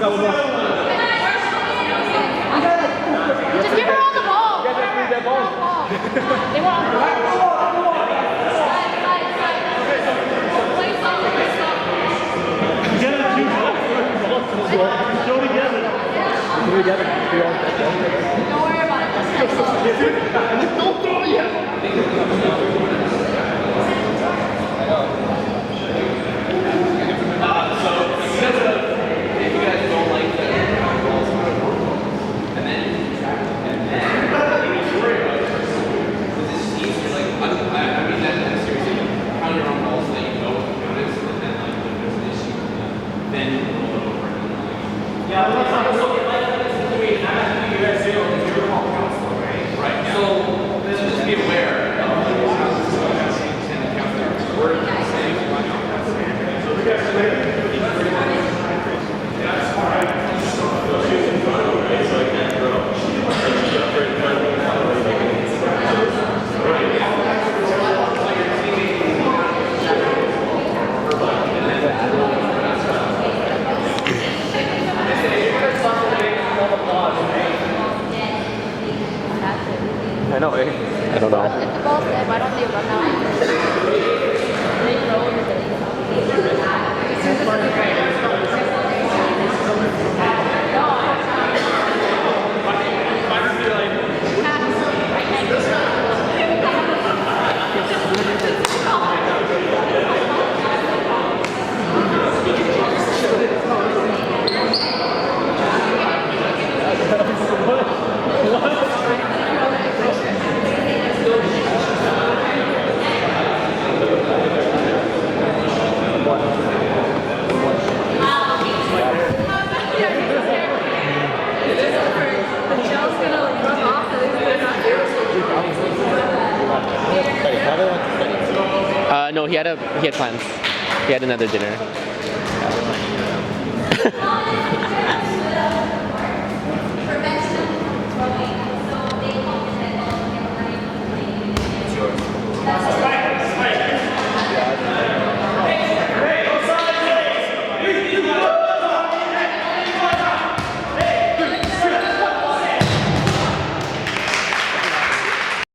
Just give her all the ball. You guys have to leave that ball. They want all the ball. Don't worry about it. Don't throw it yet. I know, eh? I don't know. If the ball's dead, why don't they run out? They throw it. No, he had plans. He had another dinner.